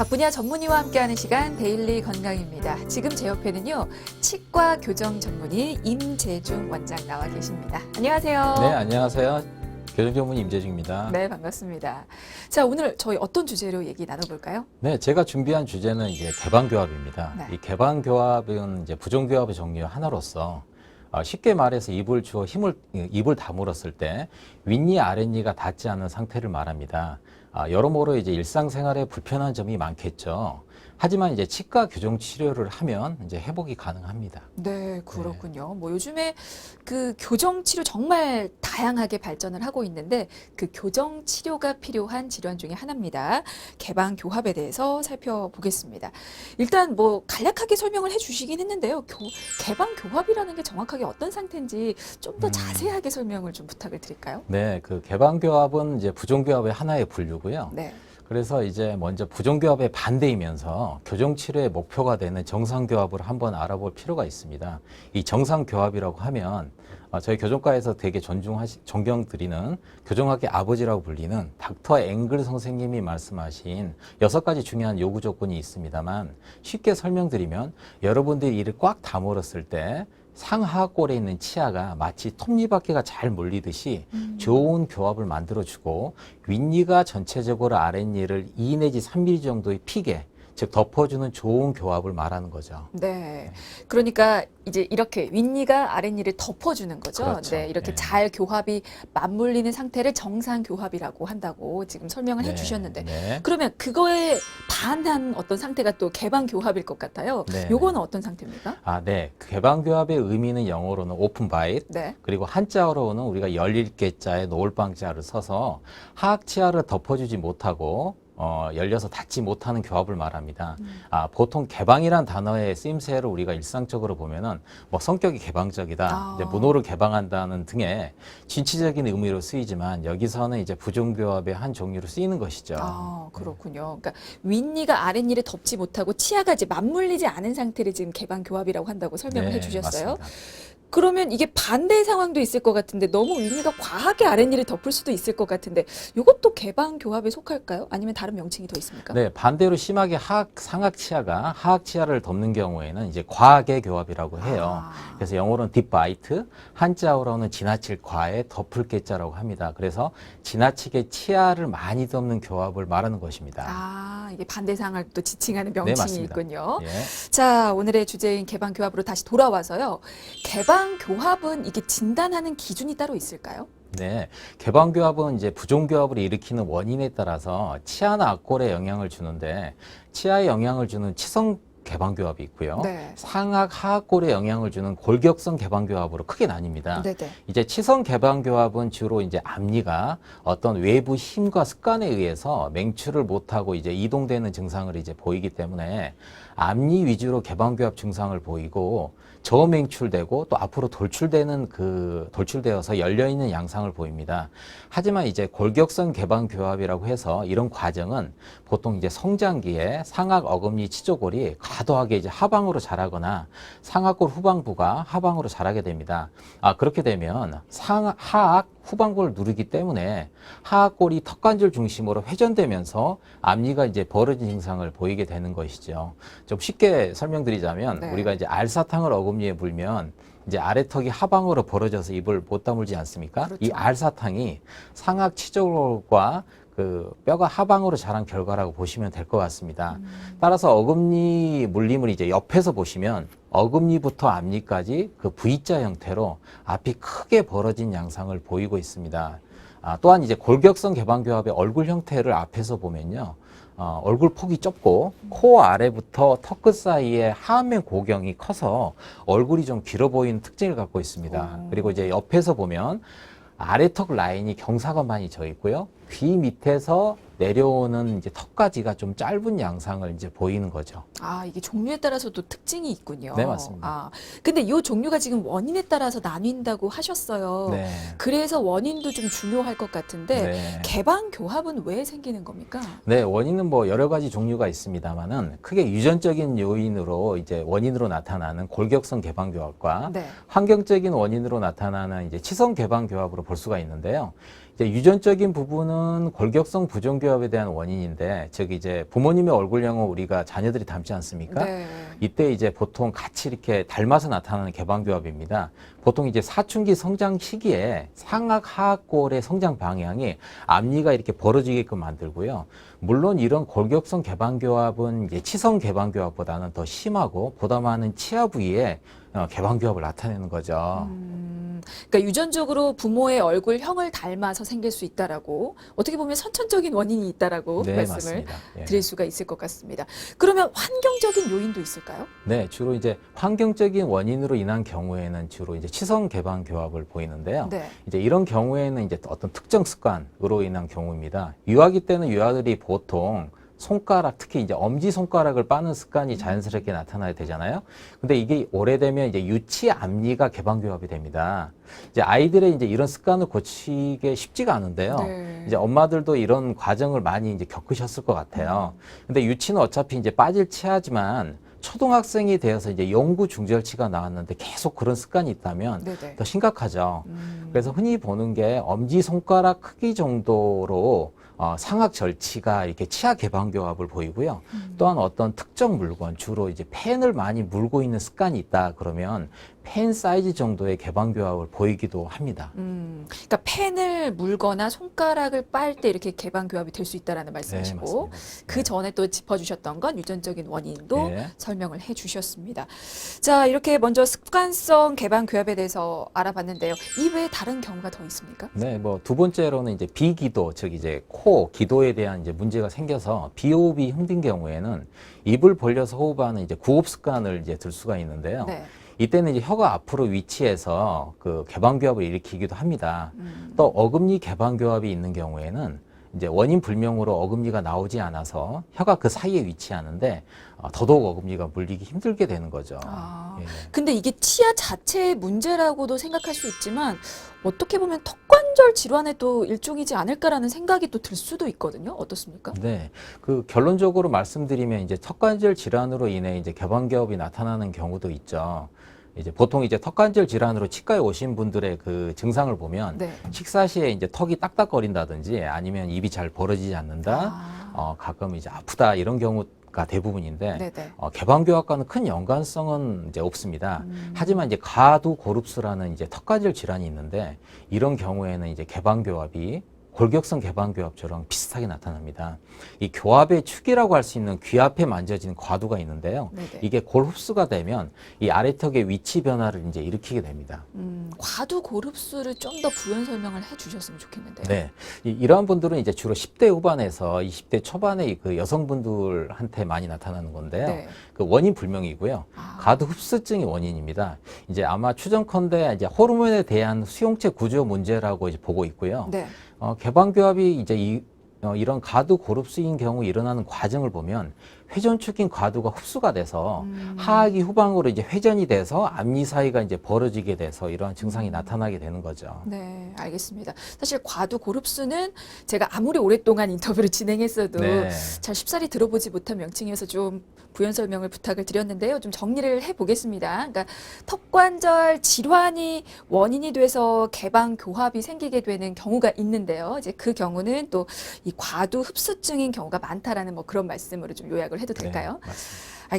각 분야 전문의와 함께하는 시간 데일리 건강입니다. 지금 제 옆에는요, 치과 교정 전문의 임재중 원장 나와 계십니다. 안녕하세요. 네, 안녕하세요. 교정 전문의 임재중입니다. 네, 반갑습니다. 자, 오늘 저희 어떤 주제로 얘기 나눠볼까요? 네, 제가 준비한 주제는 이제 개방교합입니다. 네. 이 개방교합은 이제 부종교합의 종류 하나로서 쉽게 말해서 입을 다물었을 때 윗니 아랫니가 닿지 않는 상태를 말합니다. 여러모로 이제 일상생활에 불편한 점이 많겠죠. 하지만 이제 치과 교정 치료를 하면 이제 회복이 가능합니다. 네, 그렇군요. 뭐 요즘에 그 교정 치료 정말 다양하게 발전을 하고 있는데 그 교정 치료가 필요한 질환 중에 하나입니다. 개방 교합에 대해서 살펴보겠습니다. 일단 뭐 간략하게 설명을 해주시긴 했는데요. 개방 교합이라는 게 정확하게 어떤 상태인지 좀 더 자세하게 설명을 좀 부탁을 드릴까요? 네, 그 개방교합은 이제 부종교합의 하나의 분류고요. 네. 그래서 이제 먼저 부종교합의 반대이면서 교정치료의 목표가 되는 정상교합을 한번 알아볼 필요가 있습니다. 이 정상교합이라고 하면 저희 교정과에서 되게 존경드리는 교정학의 아버지라고 불리는 닥터 앵글 선생님이 말씀하신 6가지 중요한 요구 조건이 있습니다만 쉽게 설명드리면 여러분들이 이를 꽉 다물었을 때 상하골에 있는 치아가 마치 톱니바퀴가 잘 몰리듯이 좋은 교합을 만들어주고 윗니가 전체적으로 아랫니를 2 내지 3mm 정도의 픽에 즉 덮어주는 좋은 교합을 말하는 거죠. 네. 그러니까 이제 이렇게 윗니가 아랫니를 덮어주는 거죠. 그렇죠. 네. 이렇게 네. 잘 교합이 맞물리는 상태를 정상 교합이라고 한다고 지금 설명을 네. 해주셨는데 네. 그러면 그거에 반한 어떤 상태가 또 개방 교합일 것 같아요. 네. 요거는 어떤 상태입니까? 네. 개방교합의 의미는 영어로는 오픈 바잇, 네. 그리고 한자어로는 우리가 열릴 개자에 노을방자를 써서 하악치아를 덮어주지 못하고 열려서 닿지 못하는 교합을 말합니다. 보통 개방이란 단어의 쓰임새를 우리가 일상적으로 보면은 뭐 성격이 개방적이다, 이제 문호를 개방한다는 등의 진취적인 의미로 쓰이지만 여기서는 이제 부종교합의 한 종류로 쓰이는 것이죠. 그렇군요. 그러니까 윗니가 아랫니를 덮지 못하고 치아가 이제 맞물리지 않은 상태를 지금 개방 교합이라고 한다고 설명을 네, 해주셨어요. 맞습니다. 그러면 이게 반대 상황도 있을 것 같은데 너무 윗니가 과하게 아랫니를 덮을 수도 있을 것 같은데 이것도 개방 교합에 속할까요? 아니면 다른 명칭이 더 있습니까? 네, 반대로 심하게 상악치아가 하악치아를 덮는 경우에는 이제 과하게 교합이라고 해요. 그래서 영어로는 deep bite, 한자어로는 지나칠 과에 덮을 개자라고 합니다. 그래서 지나치게 치아를 많이 덮는 교합을 말하는 것입니다. 이게 반대 상황을 또 지칭하는 네, 명칭이 맞습니다. 있군요. 예. 자, 오늘의 주제인 개방 교합으로 다시 돌아와서요. 개방 교합은 이게 진단하는 기준이 따로 있을까요? 네, 개방교합은 이제 부종교합을 일으키는 원인에 따라서 치아나 악골에 영향을 주는데 치아에 영향을 주는 치성 개방교합이 있고요. 네. 상악 하악골에 영향을 주는 골격성 개방교합으로 크게 나뉩니다. 네네. 이제 치성 개방교합은 주로 이제 앞니가 어떤 외부 힘과 습관에 의해서 맹추를 못하고 이제 이동되는 증상을 이제 보이기 때문에 앞니 위주로 개방교합 증상을 보이고 저맹출되고 또 앞으로 돌출되어서 열려있는 양상을 보입니다. 하지만 이제 골격성 개방교합이라고 해서 이런 과정은 보통 이제 성장기에 상악 어금니 치조골이 과도하게 이제 하방으로 자라거나 상악골 후방부가 하방으로 자라게 됩니다. 그렇게 되면 하악 후방골을 누르기 때문에 하악골이 턱관절 중심으로 회전되면서 앞니가 이제 벌어진 증상을 보이게 되는 것이죠. 좀 쉽게 설명드리자면 네. 우리가 이제 알사탕을 어금니에 물면 이제 아래턱이 하방으로 벌어져서 입을 못 다물지 않습니까? 그렇죠. 이 알사탕이 상악 치조골과 그 뼈가 하방으로 자란 결과라고 보시면 될 것 같습니다. 따라서 어금니 물림을 이제 옆에서 보시면 어금니부터 앞니까지 그 V자 형태로 앞이 크게 벌어진 양상을 보이고 있습니다. 또한 이제 골격성 개방교합의 얼굴 형태를 앞에서 보면요. 얼굴 폭이 좁고 코 아래부터 턱 끝 사이에 하안면 고경이 커서 얼굴이 좀 길어 보이는 특징을 갖고 있습니다. 그리고 이제 옆에서 보면 아래턱 라인이 경사관만이 져 있고요. 귀 밑에서 내려오는 이제 턱까지가 좀 짧은 양상을 이제 보이는 거죠. 이게 종류에 따라서도 특징이 있군요. 네, 맞습니다. 근데 이 종류가 지금 원인에 따라서 나뉜다고 하셨어요. 네. 그래서 원인도 좀 중요할 것 같은데 네. 개방 교합은 왜 생기는 겁니까? 네, 원인은 뭐 여러 가지 종류가 있습니다만은 크게 유전적인 요인으로 이제 원인으로 나타나는 골격성 개방교합과 네. 환경적인 원인으로 나타나는 이제 치성 개방교합으로 볼 수가 있는데요. 이제 유전적인 부분은 원인은 골격성 부종교합에 대한 원인인데, 저기 이제 부모님의 얼굴형을 우리가 자녀들이 닮지 않습니까? 네. 이때 이제 보통 같이 이렇게 닮아서 나타나는 개방교합입니다. 보통 이제 사춘기 성장 시기에 상악 하악골의 성장 방향이 앞니가 이렇게 벌어지게끔 만들고요. 물론 이런 골격성 개방교합은 이제 치성 개방교합보다는 더 심하고 보다 많은 치아 부위에 개방교합을 나타내는 거죠. 그러니까 유전적으로 부모의 얼굴형을 닮아서 생길 수 있다라고 어떻게 보면 선천적인 원인이 있다라고 네, 말씀을 맞습니다. 예. 드릴 수가 있을 것 같습니다. 그러면 환경적인 요인도 있을까요? 네, 주로 이제 환경적인 원인으로 인한 경우에는 주로 이제 치성 개방 교합을 보이는데요. 네. 이제 이런 경우에는 이제 어떤 특정 습관으로 인한 경우입니다. 유아기 때는 유아들이 보통 손가락, 특히 이제 엄지 손가락을 빠는 습관이 자연스럽게 나타나야 되잖아요. 근데 이게 오래되면 이제 유치 앞니가 개방 교합이 됩니다. 이제 아이들의 이제 이런 습관을 고치기 쉽지가 않은데요. 네. 이제 엄마들도 이런 과정을 많이 이제 겪으셨을 것 같아요. 근데 유치는 어차피 이제 빠질 치아지만 초등학생이 되어서 이제 영구 중절치가 나왔는데 계속 그런 습관이 있다면 네네. 더 심각하죠. 그래서 흔히 보는 게 엄지 손가락 크기 정도로 상악 절치가 이렇게 치아 개방 교합을 보이고요. 또한 어떤 특정 물건, 주로 이제 펜을 많이 물고 있는 습관이 있다 그러면 펜 사이즈 정도의 개방 교합을 보이기도 합니다. 그러니까 펜을 물거나 손가락을 빨 때 이렇게 개방 교합이 될 수 있다라는 말씀이시고 맞습니다. 그 전에 또 짚어주셨던 건 유전적인 원인도 네. 설명을 해주셨습니다. 자, 이렇게 먼저 습관성 개방 교합에 대해서 알아봤는데요. 이 외에 다른 경우가 더 있습니까? 네, 뭐 두 번째로는 이제 비기도, 즉 이제 코, 기도에 대한 이제 문제가 생겨서 비호흡이 힘든 경우에는 입을 벌려서 호흡하는 이제 구호흡 습관을 이제 들 수가 있는데요. 네. 이때는 이제 혀가 앞으로 위치해서 그 개방교합을 일으키기도 합니다. 또 어금니 개방교합이 있는 경우에는 이제 원인 불명으로 어금니가 나오지 않아서 혀가 그 사이에 위치하는데 더더욱 어금니가 물리기 힘들게 되는 거죠. 아, 예. 근데 이게 치아 자체의 문제라고도 생각할 수 있지만 어떻게 보면 턱관절 질환의 또 일종이지 않을까라는 생각이 또 들 수도 있거든요. 어떻습니까? 네, 그 결론적으로 말씀드리면 이제 턱관절 질환으로 인해 이제 개방교합이 나타나는 경우도 있죠. 이제 보통 이제 턱관절 질환으로 치과에 오신 분들의 그 증상을 보면 네. 식사 시에 이제 턱이 딱딱거린다든지 아니면 입이 잘 벌어지지 않는다, 가끔 이제 아프다 이런 경우가 대부분인데 네네. 개방교합과는 큰 연관성은 이제 없습니다. 하지만 이제 가두고릅수라는 이제 턱관절 질환이 있는데 이런 경우에는 이제 개방교합이 골격성 개방교합처럼 비슷하게 나타납니다. 이 교합의 축이라고 할 수 있는 귀 앞에 만져지는 과두가 있는데요. 네네. 이게 골 흡수가 되면 이 아래턱의 위치 변화를 이제 일으키게 됩니다. 과두 고릅수를 좀 더 부연 설명을 해주셨으면 좋겠는데요. 네, 이러한 분들은 이제 주로 10대 후반에서 20대 초반의 그 여성분들한테 많이 나타나는 건데요. 네. 그 원인 불명이고요. 가두 흡수증이 원인입니다. 이제 아마 추정컨대 이제 호르몬에 대한 수용체 구조 문제라고 이제 보고 있고요. 네. 개방교합이 이제 이런 가두 고릅수인 경우 일어나는 과정을 보면 회전축인 과두가 흡수가 돼서 하악이 후방으로 이제 회전이 돼서 앞니 사이가 이제 벌어지게 돼서 이러한 증상이 나타나게 되는 거죠. 네, 알겠습니다. 사실 과두 고릅수는 제가 아무리 오랫동안 인터뷰를 진행했어도 네. 잘 쉽사리 들어보지 못한 명칭이어서 좀 부연 설명을 부탁을 드렸는데요. 좀 정리를 해보겠습니다. 그러니까 턱관절 질환이 원인이 돼서 개방 교합이 생기게 되는 경우가 있는데요. 이제 그 경우는 또 이 과두 흡수증인 경우가 많다라는 뭐 그런 말씀으로 좀 요약을 해도 될까요? 네, 맞습니다.